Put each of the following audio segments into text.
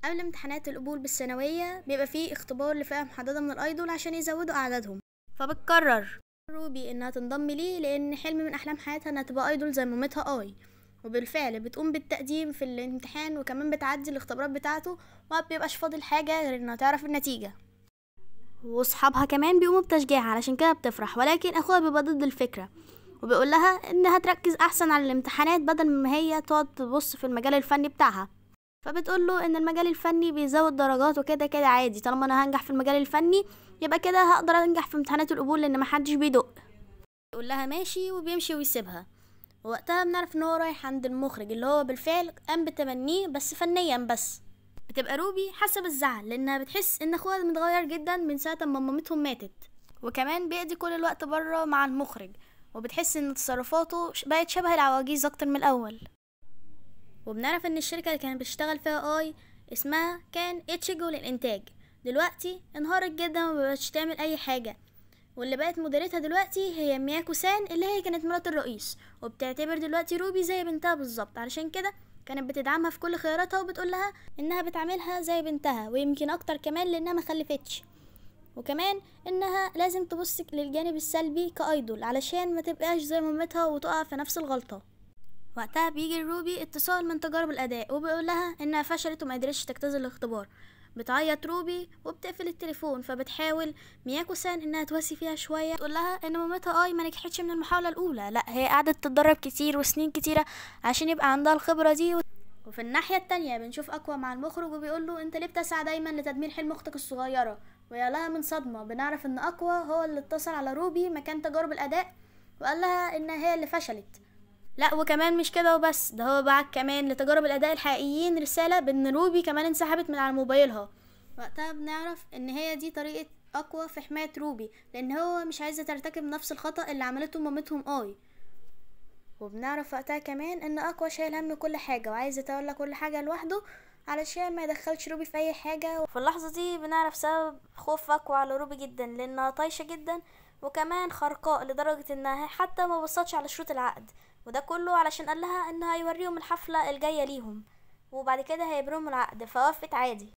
قبل امتحانات القبول بالثانوية بيبقى فيه اختبار لفئة محددة من الايدول عشان يزودوا اعدادهم، فبتقرر روبي انها تنضم ليه لان حلم من احلام حياتها انها تبقى ايدول زي مامتها اي. وبالفعل بتقوم بالتقديم في الامتحان وكمان بتعدي الاختبارات بتاعته، وما بيبقاش فاضل حاجة غير انها تعرف النتيجة. واصحابها كمان بيقوموا بتشجيعها علشان كده بتفرح، ولكن اخوها بيبقى ضد الفكرة وبيقول لها انها تركز احسن على الامتحانات بدل ما هي تقعد تبص في المجال الفني بتاعها. فبتقول له ان المجال الفني بيزود درجات وكده كده عادي، طالما انا هنجح في المجال الفني يبقى كده هقدر انجح في امتحانات القبول لان محدش بيدق. يقول لها ماشي وبيمشي ويسيبها. ووقتها بنعرف ان هو رايح عند المخرج اللي هو بالفعل قام بتمنيه بس فنيا بس. بتبقى روبي حاسه بالزعل لانها بتحس ان اخوها متغير جدا من ساعه ما مامتهم ماتت، وكمان بيقضي كل الوقت بره مع المخرج، وبتحس ان تصرفاته بقت شبه العواجيز اكتر من الاول. وبنعرف ان الشركه اللي كانت بتشتغل فيها اي اسمها كان اتشيجو للانتاج، دلوقتي انهارت جدا ومبقتش تعمل اي حاجه، واللي بقت مديرتها دلوقتي هي مياكو سان اللي هي كانت مرات الرئيس، وبتعتبر دلوقتي روبي زي بنتها بالظبط، علشان كده كانت بتدعمها في كل خياراتها وبتقولها انها بتعاملها زي بنتها ويمكن اكتر كمان لانها ما خلفتش، وكمان انها لازم تبص للجانب السلبي كايدول علشان ما تبقاش زي مامتها وتقع في نفس الغلطه. وقتها بيجي لروبي اتصال من تجارب الاداء وبيقول لها انها فشلت وما قدرتش تجتاز الاختبار. بتعيط روبي وبتقفل التليفون، فبتحاول مياكو سان انها تواسي فيها شويه، تقول لها ان مامتها اي ما نجحتش من المحاوله الاولى، لا هي قعدت تتدرب كتير وسنين كتيره عشان يبقى عندها الخبره دي. وفي الناحيه التانية بنشوف اقوى مع المخرج وبيقول له انت ليه بتسعى دايما لتدمير حلم اختك الصغيره، ويا لها من صدمه بنعرف ان اقوى هو اللي اتصل على روبي مكان تجارب الاداء وقال لها ان هي اللي فشلت. لا وكمان مش كده وبس، ده هو بعت كمان لتجارب الاداء الحقيقيين رساله بان روبي كمان انسحبت من على موبايلها. وقتها بنعرف ان هي دي طريقه اقوى في حمايه روبي، لان هو مش عايزه ترتكب نفس الخطا اللي عملته مامتهم اي. وبنعرف وقتها كمان ان اقوى شايل هم كل حاجه وعايز يتولى كل حاجه لوحده علشان ما يدخلش روبي في اي حاجه. وفي اللحظه دي بنعرف سبب خوف اقوى على روبي جدا لانها طايشه جدا وكمان خرقاء لدرجه انها حتى ما بصتش على شروط العقد، وده كله علشان قال لها انه هيوريهم الحفله الجايه ليهم وبعد كده هيبرموا العقد، فوافقت عادي.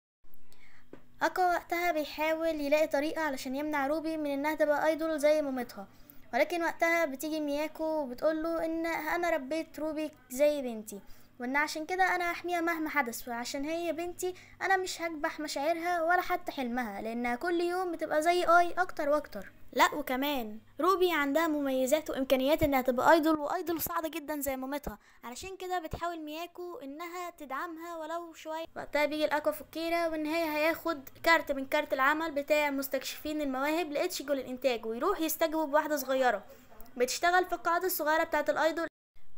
اكا وقتها بيحاول يلاقي طريقه علشان يمنع روبي من انها تبقى ايدول زي مامتها، ولكن وقتها بتيجي مياكو وبتقوله ان انا ربيت روبي زي بنتي وان عشان كده انا هحميها مهما حدث، وعشان هي بنتي انا مش هكبح مشاعرها ولا حتى حلمها لانها كل يوم بتبقى زي اي اكتر واكتر. لا وكمان روبي عندها مميزات وامكانيات انها تبقى ايدول وايدول صعبه جدا زي مامتها، علشان كده بتحاول مياكو انها تدعمها ولو شويه. وقتها بيجي الاكوا فكيرة والنهايه هياخد كارت من كارت العمل بتاع مستكشفين المواهب لاتشيجو للانتاج ويروح يستجوب بواحده صغيره بتشتغل في القاعده الصغيره بتاعه الايدول،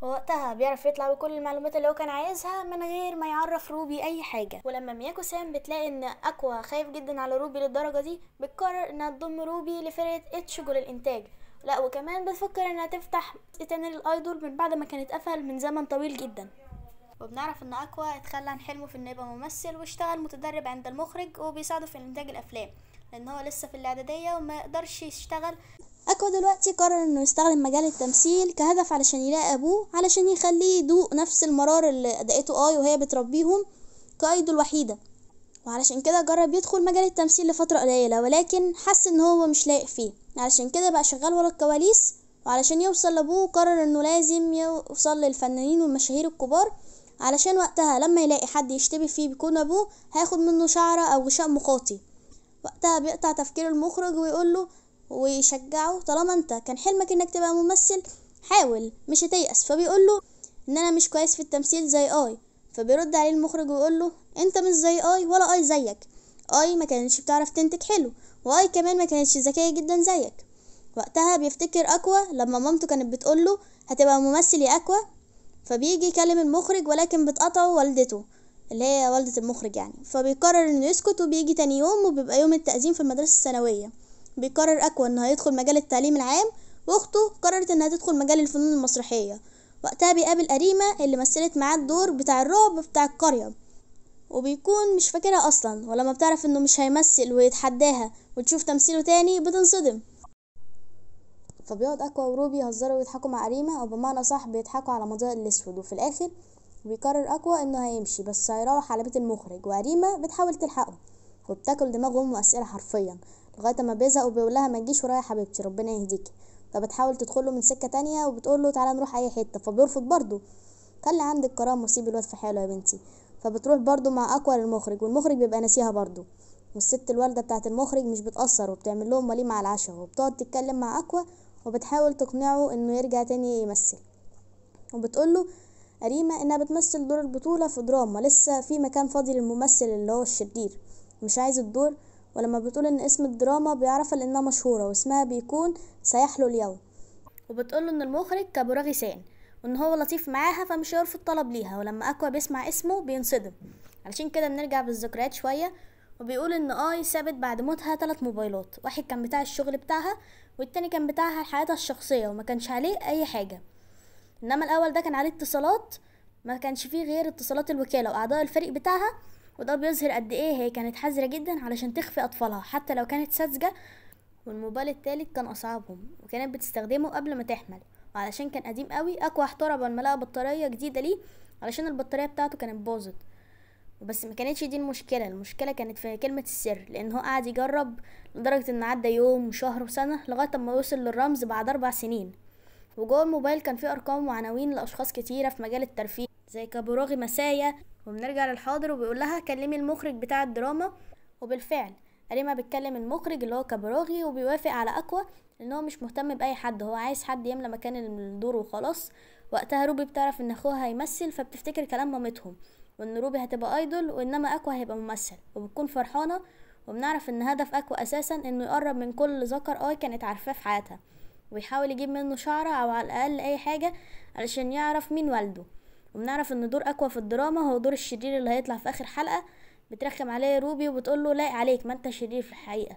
ووقتها بيعرف يطلع بكل المعلومات اللي هو كان عايزها من غير ما يعرف روبي اي حاجه. ولما مياكو سان بتلاقي ان اكوا خايف جدا على روبي للدرجه دي بتقرر انها تضم روبي لفرقه اتشيجو للانتاج. لا وكمان بتفكر انها تفتح تاني الايدول من بعد ما كان اتقفل من زمن طويل جدا. وبنعرف ان اكوا اتخلى عن حلمه في انه يبقى ممثل واشتغل متدرب عند المخرج وبيساعده في انتاج الافلام لان هو لسه في الاعداديه وما يقدرش يشتغل. اكوا دلوقتي قرر انه يستخدم مجال التمثيل كهدف علشان يلاقي ابوه علشان يخليه يدوق نفس المرار اللي دقته اي وهي بتربيهم كايدول وحيده، وعلشان كده جرب يدخل مجال التمثيل لفتره قليله ولكن حس ان هو مش لايق فيه، علشان كده بقى شغال ورا الكواليس. وعلشان يوصل لابوه قرر انه لازم يوصل للفنانين والمشاهير الكبار علشان وقتها لما يلاقي حد يشتبه فيه بيكون ابوه هياخد منه شعره او غشاء مخاطي. وقتها بيقطع تفكير المخرج ويقوله ويشجعه طالما انت كان حلمك انك تبقى ممثل حاول مش هتيأس، فبيقوله ان انا مش كويس في التمثيل زي اي، فبيرد عليه المخرج ويقوله انت مش زي اي ولا اي زيك، اي ما كانتش بتعرف تنتج حلو واي كمان ما كانتش ذكيه جدا زيك. وقتها بيفتكر اكوا لما مامته كانت بتقوله هتبقى ممثل يا اكوا، فبيجي يكلم المخرج ولكن بتقطعه والدته اللي هي والدة المخرج يعني، فبيقرر انه يسكت. وبيجي تاني يوم وبيبقى يوم التقديم في المدرسة الثانوية، بيقرر اكوا انه هيدخل مجال التعليم العام واخته قررت انها تدخل مجال الفنون المسرحية. وقتها بيقابل أريمة اللي مثلت معاه الدور بتاع الرعب بتاع القرية وبيكون مش فاكرها اصلا، ولما بتعرف انه مش هيمثل ويتحداها وتشوف تمثيله تاني بتنصدم. فبيقعد اكوا وروبي يهزروا ويضحكوا مع أريمة او بمعنى صح بيضحكوا على مضاء الاسود، وفي الاخر وبيقرر اقوى انه هيمشي بس هيروح على بيت المخرج، وأريمة بتحاول تلحقه وبتاكل دماغ امه اسئله حرفيا لغايه ما بيزهق وبيقول لها ما تجيش ورايا يا حبيبتي ربنا يهديكي. فبتحاول تدخله من سكه تانية وبتقول له تعالى نروح اي حته، فبيرفض برضه. خلي عندك كرامه وسيب الواد في حاله يا بنتي. فبتروح برضه مع اقوى للمخرج، والمخرج بيبقى ناسيها برضه. والست الوالده بتاعه المخرج مش بتأثر وبتعمل لهم وليمه على العشاء وبتقعد تتكلم مع اقوى وبتحاول تقنعه انه يرجع تاني يمثل. وبتقوله أريمة إنها بتمثل دور البطولة في دراما لسه في مكان فاضي للممثل اللي هو الشرير مش عايز الدور. ولما بتقول إن اسم الدراما بيعرفها لأنها مشهورة واسمها بيكون سيحلو اليوم. وبتقوله إن المخرج كابوراغي سان وإن هو لطيف معاها فمش هيرفض طلب ليها، ولما أكوا بيسمع اسمه بينصدم. علشان كده بنرجع بالذكريات شوية، وبيقول إن سابت بعد موتها 3 موبايلات، واحد كان بتاع الشغل بتاعها والتاني كان بتاعها حياتها الشخصية وما كانش عليه أي حاجة. انما الاول ده كان عليه اتصالات، ما كانش فيه غير اتصالات الوكالة واعضاء الفريق بتاعها، وده بيظهر قد ايه هي كانت حذرة جدا علشان تخفي اطفالها حتى لو كانت ساذجة. والموبايل التالت كان اصعبهم وكانت بتستخدمه قبل ما تحمل، وعلشان كان قديم قوي اقوى احترم لما لقى بطارية جديدة ليه علشان البطارية بتاعته كانت باظت. وبس ما كانتش دي المشكلة كانت في كلمة السر، لان هو قعد يجرب لدرجة ان عدى يوم وشهر وسنة لغاية ما وصل للرمز بعد 4 سنين. وجوه الموبايل كان فيه ارقام وعناوين لاشخاص كتيره في مجال الترفيه زي كابوراغي مسايا. وبنرجع للحاضر وبيقول لها كلمي المخرج بتاع الدراما. وبالفعل أريمة بتكلم المخرج اللي هو كابوراغي وبيوافق على اقوى لان هو مش مهتم باي حد، هو عايز حد يملى مكان الدور وخلاص. وقتها روبي بتعرف ان اخوها هيمثل فبتفتكر كلام مامتهم وان روبي هتبقى ايدول وانما اقوى هيبقى ممثل، وبتكون فرحانه. وبنعرف ان هدف اقوى اساسا انه يقرب من كل ذكر كانت عارفاه في حياتها ويحاول يجيب منه شعره او على الاقل اي حاجه علشان يعرف مين والده. وبنعرف ان دور اقوى في الدراما هو دور الشرير اللي هيطلع في اخر حلقه. بترخم عليه روبي وبتقوله لايق عليك ما انت شرير في الحقيقه.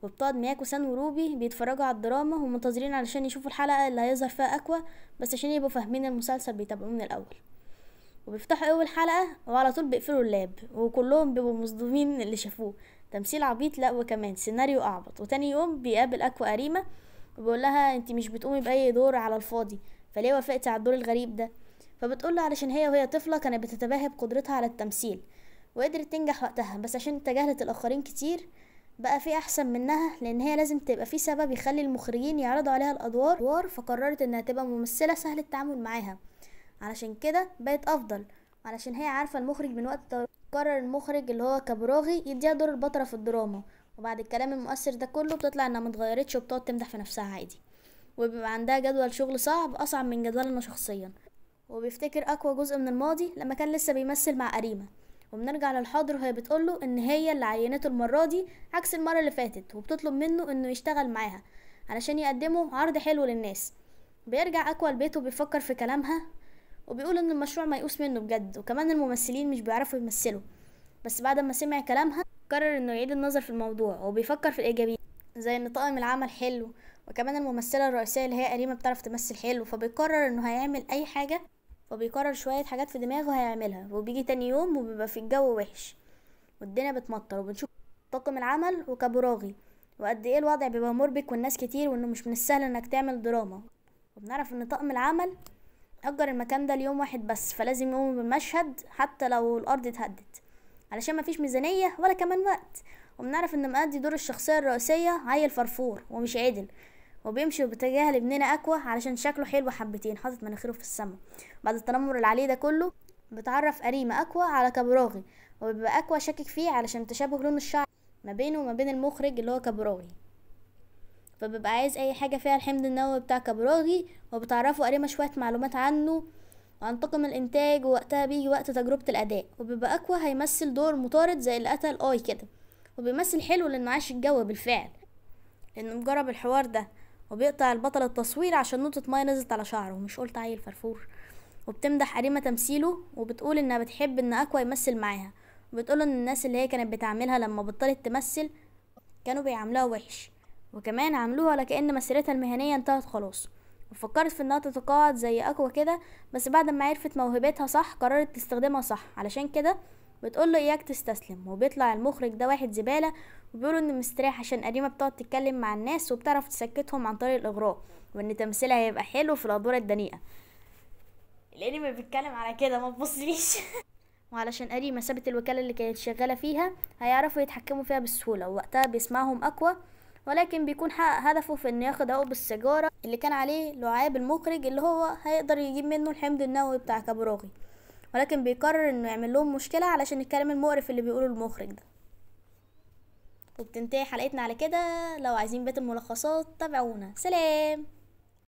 وبتقعد مياكو سان وروبي بيتفرجوا على الدراما ومنتظرين علشان يشوفوا الحلقه اللي هيظهر فيها اقوى، بس عشان يبقوا فاهمين المسلسل بيتابعوه من الاول. وبيفتحوا اول حلقه وعلى طول بيقفلوا اللاب وكلهم بيبقوا مصدومين من اللي شافوه، تمثيل عبيط لا وكمان سيناريو اعبط. وتاني يوم بيقابل اقوى أريمة وبيقول لها انتي مش بتقومي باي دور على الفاضي، فليه وافقتي على الدور الغريب ده؟ فبتقول له علشان هي وهي طفله كانت بتتباهى بقدرتها على التمثيل وقدرت تنجح وقتها، بس عشان تجاهلت الاخرين كتير بقى في احسن منها، لان هي لازم تبقى في سبب يخلي المخرجين يعرضوا عليها الادوار. فقررت انها تبقى ممثله سهل التعامل معاها، علشان كده بقت افضل. علشان هي عارفه المخرج من وقت قرر المخرج اللي هو كابوراغي يديها دور البطله في الدراما. وبعد الكلام المؤثر ده كله بتطلع انها متغيرتش وبتقعد تمدح في نفسها عادي، وبيبقى عندها جدول شغل صعب اصعب من جدولنا شخصيا. وبيفتكر اقوى جزء من الماضي لما كان لسه بيمثل مع أريمة. وبنرجع للحاضر وهي بتقوله ان هي اللي عينته المره دي عكس المره اللي فاتت، وبتطلب منه انه يشتغل معاها علشان يقدموا عرض حلو للناس. بيرجع اقوى البيت وبيفكر في كلامها وبيقول ان المشروع ميؤوس منه بجد، وكمان الممثلين مش بيعرفوا يمثلوا. بس بعد ما سمع كلامها قرر انه يعيد النظر في الموضوع وبيفكر في الايجابيات زي ان طاقم العمل حلو وكمان الممثله الرئيسيه اللي هي أريمة بتعرف تمثل حلو. فبيقرر انه هيعمل اي حاجه، فبيقرر شويه حاجات في دماغه هيعملها. وبيجي تاني يوم وبيبقى في الجو وحش والدنيا بتمطر وبنشوف طاقم العمل وكابوراغي وقد ايه الوضع بيبقى مربك والناس كتير وانه مش من السهل انك تعمل دراما. وبنعرف ان طاقم العمل أجر المكان ده ليوم واحد بس، فلازم يقوموا بالمشهد حتى لو الأرض اتهدت علشان مفيش ميزانية ولا كمان وقت. وبنعرف ان مأدي دور الشخصية الرئيسية عيل فرفور ومش عادل وبيمشي باتجاه لابننا أقوى علشان شكله حلو حبتين حاطط مناخيره في السما. بعد التنمر اللي عليه ده كله بتعرف أريمة أقوى على كابوراغي وبيبقى أقوى شاكك فيه علشان تشابه لون الشعر ما بينه وما بين المخرج اللي هو كابوراغي، فبيبقى عايز اي حاجه فيها الحمض النووي بتاع كابوراغي. وبتعرفوا أريمة شويه معلومات عنه وعن طاقم الانتاج، ووقتها بيجي وقت تجربه الاداء وبيبقى اقوى هيمثل دور مطارد زي اللي قتل كده. وبيمثل حلو لانه عاش الجو بالفعل لانه مجرب الحوار ده. وبيقطع البطل التصوير عشان نقطه ميه نزلت على شعره ومش قلت عيل فرفور. وبتمدح أريمة تمثيله وبتقول انها بتحب ان اقوى يمثل معاها، وبتقول ان الناس اللي هي كانت بتعملها لما بطلت تمثل كانوا بيعاملوها وحش وكمان عملوها لكأن مسيرتها المهنية انتهت خلاص. وفكرت في انها تتقاعد زي اقوى كده، بس بعد ما عرفت موهبتها صح قررت تستخدمها صح. علشان كده بتقول له اياك تستسلم. وبيطلع المخرج ده واحد زبالة وبيقولوا انه مستريح عشان أريمة بتقعد تتكلم مع الناس وبتعرف تسكتهم عن طريق الاغراء وان تمثيلها هيبقى حلو في الادوار الدنيئة. الانمي بيتكلم على كده، ما تبصليش. وعلشان اري مسابة الوكالة اللي كانت شغالة فيها، هيعرفوا يتحكموا فيها بسهولة، ووقتها بيسمعهم اقوى. ولكن بيكون حقق هدفه في انه ياخد عقب السيجارة اللي كان عليه لعاب المخرج، اللي هو هيقدر يجيب منه الحمض النووي بتاع كابوراغي. ولكن بيقرر انه يعمل لهم مشكلة علشان الكلام المقرف اللي بيقوله المخرج ده. وبتنتهي حلقتنا على كده. لو عايزين بقية الملخصات تابعونا، سلام.